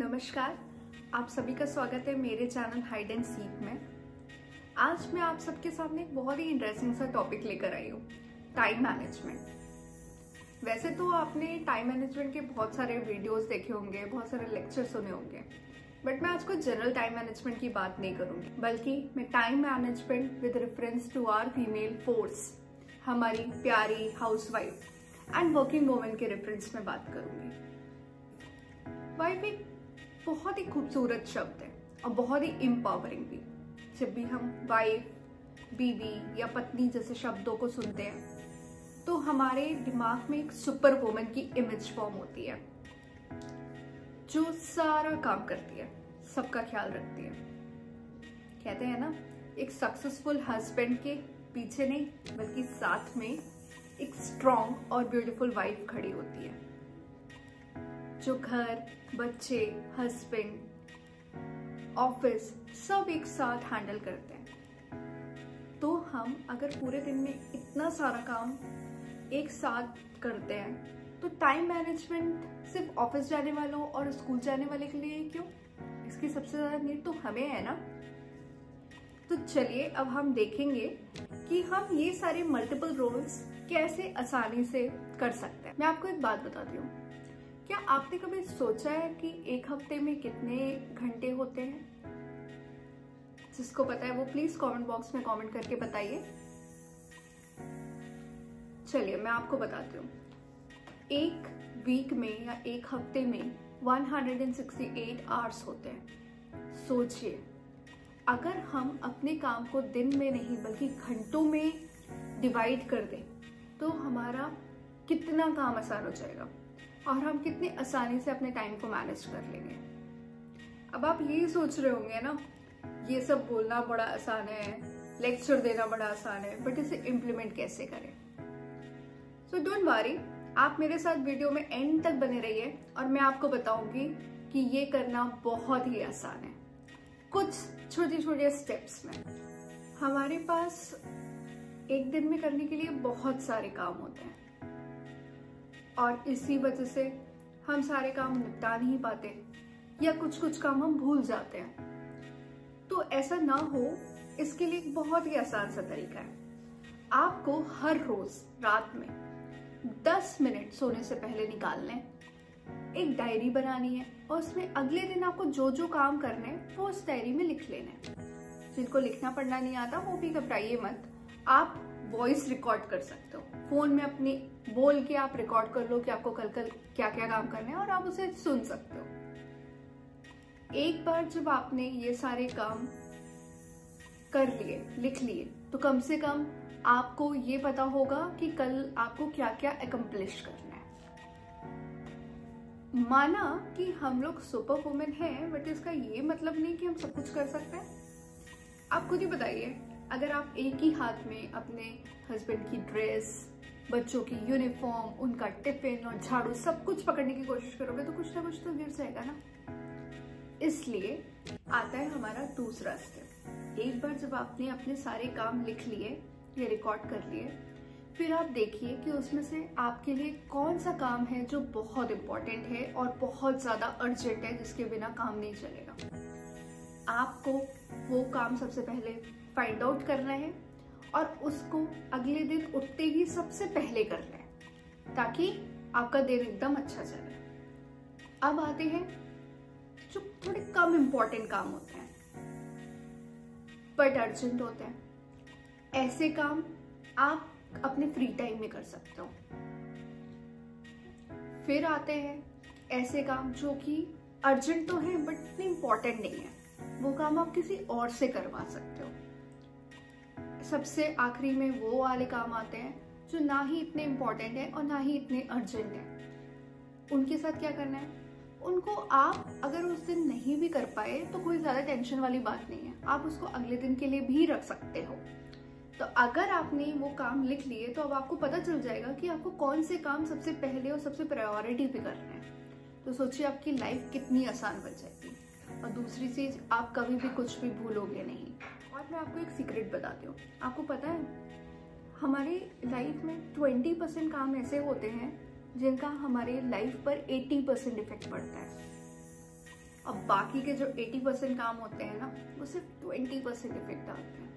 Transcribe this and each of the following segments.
नमस्कार, आप सभी का स्वागत है मेरे चैनल हाइड एंड सीक में। आज मैं आप सबके सामने एक बहुत ही इंटरेस्टिंग सा टॉपिक लेकर आई हूँ, टाइम मैनेजमेंट। वैसे तो आपने टाइम मैनेजमेंट के बहुत सारे वीडियोस देखे होंगे, बहुत सारे लेक्चर सुने होंगे, बट मैं आज कोई जनरल टाइम मैनेजमेंट की बात नहीं करूँगी, बल्कि मैं time management with reference to our female force, हमारी प्यारी हाउसवाइफ एंड वर्किंग वुमेन के रेफरेंस में बात करूँगी। वाइफ एक बहुत ही खूबसूरत शब्द है और बहुत ही एम्पावरिंग भी। जब भी हम वाइफ, बीवी या पत्नी जैसे शब्दों को सुनते हैं तो हमारे दिमाग में एक सुपर वुमन की इमेज फॉर्म होती है जो सारा काम करती है, सबका ख्याल रखती है। कहते हैं ना, एक सक्सेसफुल हस्बैंड के पीछे नहीं बल्कि साथ में एक स्ट्रॉन्ग और ब्यूटीफुल वाइफ खड़ी होती है जो घर, बच्चे, हस्बैंड, ऑफिस सब एक साथ हैंडल करते हैं। तो हम अगर पूरे दिन में इतना सारा काम एक साथ करते हैं तो टाइम मैनेजमेंट सिर्फ ऑफिस जाने वालों और स्कूल जाने वाले के लिए क्यों? इसकी सबसे ज्यादा नीड तो हमें है ना। तो चलिए अब हम देखेंगे कि हम ये सारे मल्टीपल रोल्स कैसे आसानी से कर सकते हैं। मैं आपको एक बात बताती हूँ, क्या आपने कभी सोचा है कि एक हफ्ते में कितने घंटे होते हैं? जिसको पता है वो प्लीज कमेंट बॉक्स में कमेंट करके बताइए। चलिए मैं आपको बताती हूँ। एक वीक में या एक हफ्ते में 168 आवर्स होते हैं। सोचिए, अगर हम अपने काम को दिन में नहीं बल्कि घंटों में डिवाइड कर दें तो हमारा कितना काम आसान हो जाएगा और हम कितनी आसानी से अपने टाइम को मैनेज कर लेंगे। अब आप यही सोच रहे होंगे ना, ये सब बोलना बड़ा आसान है, लेक्चर देना बड़ा आसान है, बट इसे इम्प्लीमेंट कैसे करें? सो डोंट वरी, आप मेरे साथ वीडियो में एंड तक बने रहिए और मैं आपको बताऊंगी कि ये करना बहुत ही आसान है, कुछ छोटे छोटे स्टेप्स में। हमारे पास एक दिन में करने के लिए बहुत सारे काम होते हैं और इसी वजह से हम सारे काम निपटा नहीं पाते या कुछ कुछ काम हम भूल जाते हैं। तो ऐसा ना हो, इसके लिए एक बहुत ही आसान सा तरीका है। आपको हर रोज रात में 10 मिनट सोने से पहले निकालने, एक डायरी बनानी है और उसमें अगले दिन आपको जो जो काम करने हैं वो उस डायरी में लिख लेने। जिनको लिखना पढ़ना नहीं आता वो भी घबराइए मत, आप वॉइस रिकॉर्ड कर सकते हो। फोन में अपनी बोल के आप रिकॉर्ड कर लो कि आपको कल क्या क्या काम करने हैं और आप उसे सुन सकते हो। एक बार जब आपने ये सारे काम कर लिए, लिख लिए, तो कम से कम आपको ये पता होगा कि कल आपको क्या क्या अकम्प्लिश करना है। माना कि हम लोग सुपर वुमेन हैं, बट इसका ये मतलब नहीं कि हम सब कुछ कर सकते हैं। आप खुद ही बताइए, अगर आप एक ही हाथ में अपने हस्बैंड की ड्रेस, बच्चों की यूनिफॉर्म, उनका टिफिन और झाड़ू सब कुछ पकड़ने की कोशिश करोगे तो कुछ ना कुछ तो गिर जाएगा ना। इसलिए आता है हमारा दूसरा स्टेप। एक बार जब आपने अपने सारे काम लिख लिए या रिकॉर्ड कर लिए, फिर आप देखिए कि उसमें से आपके लिए कौन सा काम है जो बहुत इंपॉर्टेंट है और बहुत ज्यादा अर्जेंट है, जिसके बिना काम नहीं चलेगा। आपको वो काम सबसे पहले फाइंड आउट करना है और उसको अगले दिन उठते ही सबसे पहले करना है, ताकि आपका दिन एकदम अच्छा चले। अब आते हैं जो थोड़े कम इंपॉर्टेंट काम होते हैं बट अर्जेंट होते हैं। ऐसे काम आप अपने फ्री टाइम में कर सकते हो। फिर आते हैं ऐसे काम जो कि अर्जेंट तो है बट इतने इंपॉर्टेंट नहीं है, वो काम आप किसी और से करवा सकते हो। सबसे आखिरी में वो वाले काम आते हैं जो ना ही इतने इंपॉर्टेंट है और ना ही इतने अर्जेंट है। उनके साथ क्या करना है, उनको आप अगर उस दिन नहीं भी कर पाए तो कोई ज्यादा टेंशन वाली बात नहीं है, आप उसको अगले दिन के लिए भी रख सकते हो। तो अगर आपने वो काम लिख लिए तो अब आपको पता चल जाएगा कि आपको कौन से काम सबसे पहले और सबसे प्रायोरिटी पे करने हैं। तो सोचिए आपकी लाइफ कितनी आसान बन जाएगी। और दूसरी चीज, आप कभी भी कुछ भी भूलोगे नहीं। और मैं आपको एक सीक्रेट बताती हूँ, आपको पता है हमारी लाइफ में 20% काम ऐसे होते हैं जिनका हमारे लाइफ पर 80% इफेक्ट पड़ता है। अब बाकी के जो 80% काम होते हैं ना, वो सिर्फ 20% इफेक्ट डालते हैं।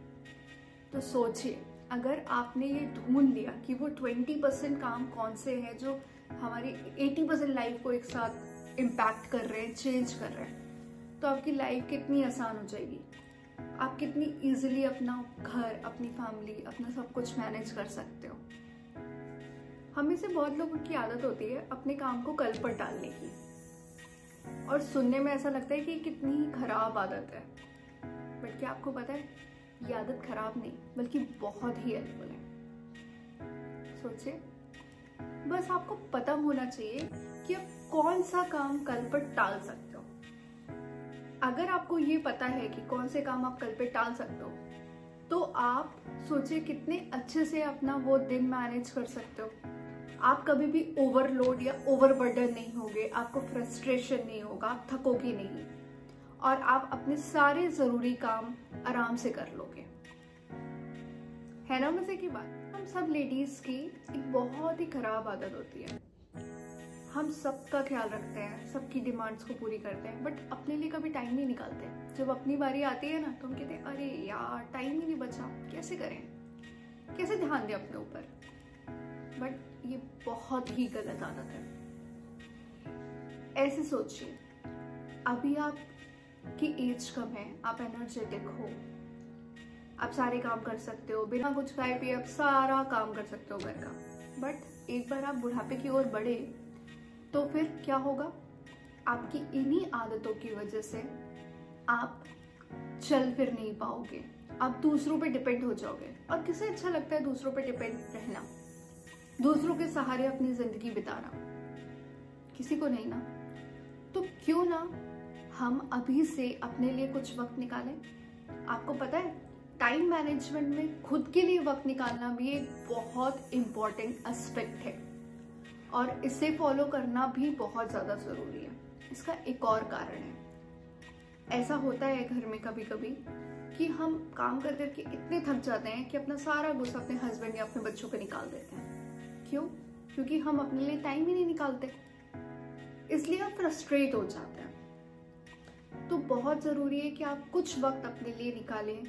तो सोचिए, अगर आपने ये ढूंढ लिया कि वो 20% काम कौन से हैं जो हमारी 80% लाइफ को एक साथ इम्पैक्ट कर रहे हैं, चेंज कर रहे हैं, तो आपकी लाइफ कितनी आसान हो जाएगी। आप कितनी इजीली अपना घर, अपनी फैमिली, अपना सब कुछ मैनेज कर सकते हो। हम में से बहुत लोगों की आदत होती है अपने काम को कल पर टालने की, और सुनने में ऐसा लगता है कि कितनी ही खराब आदत है। बट क्या आपको पता है, ये आदत खराब नहीं बल्कि बहुत ही हेल्पफुल है। सोचिए, बस आपको पता होना चाहिए कि आप कौन सा काम कल पर टाल सकते हो। अगर आपको ये पता है कि कौन से काम आप कल पे टाल सकते हो, तो आप सोचिए कितने अच्छे से अपना वो दिन मैनेज कर सकते हो। आप कभी भी ओवरलोड या ओवरबर्डन नहीं होगे, आपको फ्रस्ट्रेशन नहीं होगा, आप थकोगे नहीं, और आप अपने सारे जरूरी काम आराम से कर लोगे। है ना मजे की बात। हम सब लेडीज की एक बहुत ही खराब आदत होती है, हम सबका ख्याल रखते हैं, सबकी डिमांड्स को पूरी करते हैं, बट अपने लिए कभी टाइम नहीं निकालते। जब अपनी बारी आती है ना, तो हम कहते हैं अरे यार टाइम ही नहीं बचा, कैसे करें, कैसे ध्यान दें अपने ऊपर। बट ये बहुत ही गलत आदत है। ऐसे सोचिए, अभी आपकी एज कम है, आप एनर्जेटिक हो, आप सारे काम कर सकते हो, बिना कुछ खाए पिए आप सारा काम कर सकते हो घर का। बट एक बार आप बुढ़ापे की ओर बढ़े तो फिर क्या होगा, आपकी इन्हीं आदतों की वजह से आप चल फिर नहीं पाओगे, आप दूसरों पे डिपेंड हो जाओगे। और किसे अच्छा लगता है दूसरों पे डिपेंड रहना, दूसरों के सहारे अपनी जिंदगी बिताना? किसी को नहीं ना। तो क्यों ना हम अभी से अपने लिए कुछ वक्त निकालें। आपको पता है, टाइम मैनेजमेंट में खुद के लिए वक्त निकालना भी एक बहुत इंपॉर्टेंट एस्पेक्ट है, और इसे फॉलो करना भी बहुत ज़्यादा ज़रूरी है। इसका एक और कारण है, ऐसा होता है घर में कभी कभी कि हम काम कर करके इतने थक जाते हैं कि अपना सारा गुस्सा अपने हस्बैंड या अपने बच्चों पे निकाल देते हैं। क्यों? क्योंकि हम अपने लिए टाइम ही नहीं निकालते, इसलिए हम फ्रस्ट्रेट हो जाते हैं। तो बहुत ज़रूरी है कि आप कुछ वक्त अपने लिए निकालें,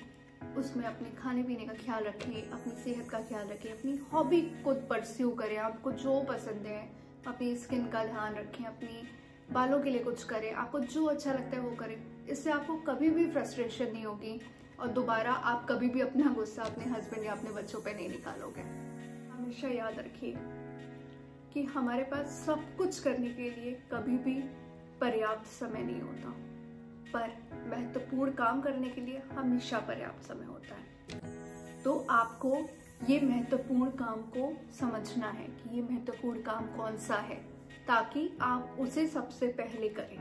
उसमें अपने खाने पीने का ख्याल रखें, अपनी सेहत का ख्याल रखें, अपनी हॉबी को परस्यू करें, आपको जो पसंद है, अपनी स्किन का ध्यान रखें, अपनी बालों के लिए कुछ करें, आपको जो अच्छा लगता है वो करें। इससे आपको कभी भी फ्रस्ट्रेशन नहीं होगी, और दोबारा आप कभी भी अपना गुस्सा अपने हस्बैंड या अपने बच्चों पे नहीं निकालोगे। हमेशा याद रखिए कि हमारे पास सब कुछ करने के लिए कभी भी पर्याप्त समय नहीं होता, पर महत्वपूर्ण काम करने के लिए हमेशा पर्याप्त समय होता है। तो आपको ये महत्वपूर्ण काम को समझना है कि ये महत्वपूर्ण काम कौन सा है, ताकि आप उसे सबसे पहले करें।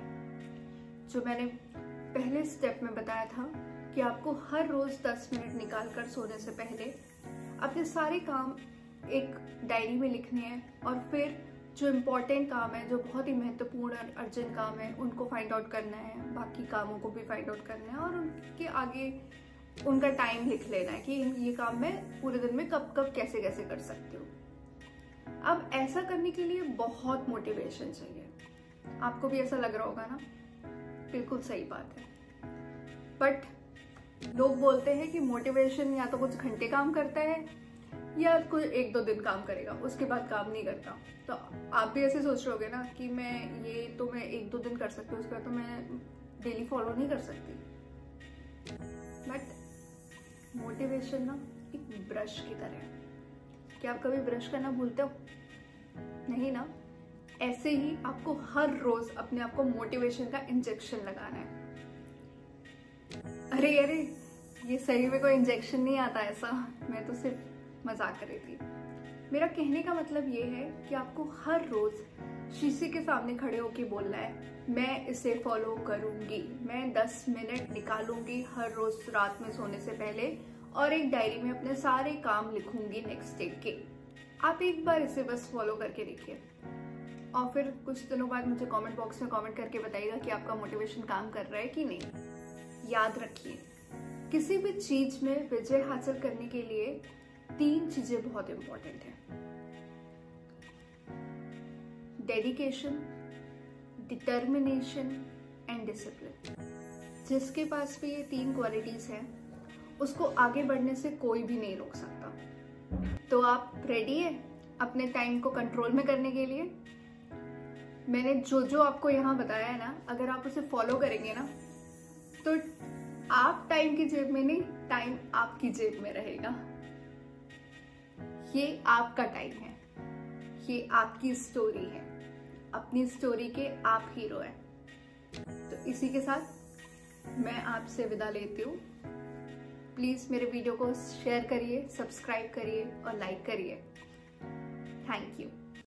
जो मैंने पहले स्टेप में बताया था कि आपको हर रोज 10 मिनट निकाल कर सोने से पहले अपने सारे काम एक डायरी में लिखने हैं, और फिर जो इम्पोर्टेंट काम है, जो बहुत ही महत्वपूर्ण और अर्जेंट काम है, उनको फाइंड आउट करना है, बाकी कामों को भी फाइंड आउट करना है, और उनके आगे उनका टाइम लिख लेना है कि ये काम मैं पूरे दिन में कब कब कैसे कैसे कर सकती हूँ। अब ऐसा करने के लिए बहुत मोटिवेशन चाहिए। आपको भी ऐसा लग रहा होगा ना? बिल्कुल सही बात है। बट लोग बोलते हैं कि मोटिवेशन या तो कुछ घंटे काम करता है या कोई 1-2 दिन काम करेगा, उसके बाद काम नहीं करता। तो आप भी ऐसे सोच रहे होगे ना कि मैं 1-2 दिन कर सकती हूँ, उसके बाद तो मैं डेली फॉलो नहीं कर सकती। बट मोटिवेशन ना एक ब्रश की तरह है। क्या आप कभी ब्रश करना भूलते हो? नहीं ना। ऐसे ही आपको हर रोज अपने आप को मोटिवेशन का इंजेक्शन लगाना है। अरे अरे, ये सही में कोई इंजेक्शन नहीं आता ऐसा, मैं तो सिर्फ मजाक कर रही थी। मेरा कहने का मतलब ये है कि आपको हर रोज शीशे के सामने खड़े होके बोलना है, मैं इसे फॉलो करूंगी, मैं 10 मिनट निकालूंगी हर रोज रात में सोने से पहले, और एक डायरी में अपने सारे काम लिखूंगी नेक्स्ट डे के। आप एक बार इसे बस फॉलो करके देखिए, और फिर कुछ दिनों बाद मुझे कमेंट बॉक्स में कमेंट करके बताइएगा कि आपका मोटिवेशन काम कर रहा है कि नहीं। याद रखिए, किसी भी चीज में विजय हासिल करने के लिए 3 चीजें बहुत इंपॉर्टेंट है: डेडिकेशन, डिटर्मिनेशन एंड डिसिप्लिन। जिसके पास भी ये 3 क्वालिटीज हैं उसको आगे बढ़ने से कोई भी नहीं रोक सकता। तो आप रेडी है अपने टाइम को कंट्रोल में करने के लिए? मैंने जो जो आपको यहाँ बताया है ना, अगर आप उसे फॉलो करेंगे ना तो आप टाइम की जेब में नहीं, टाइम आपकी जेब में रहेगा। ये आपका टाइम है, ये आपकी स्टोरी है, अपनी स्टोरी के आप हीरो हैं। तो इसी के साथ मैं आपसे विदा लेती हूँ। प्लीज मेरे वीडियो को शेयर करिए, सब्सक्राइब करिए और लाइक करिए। Thank you.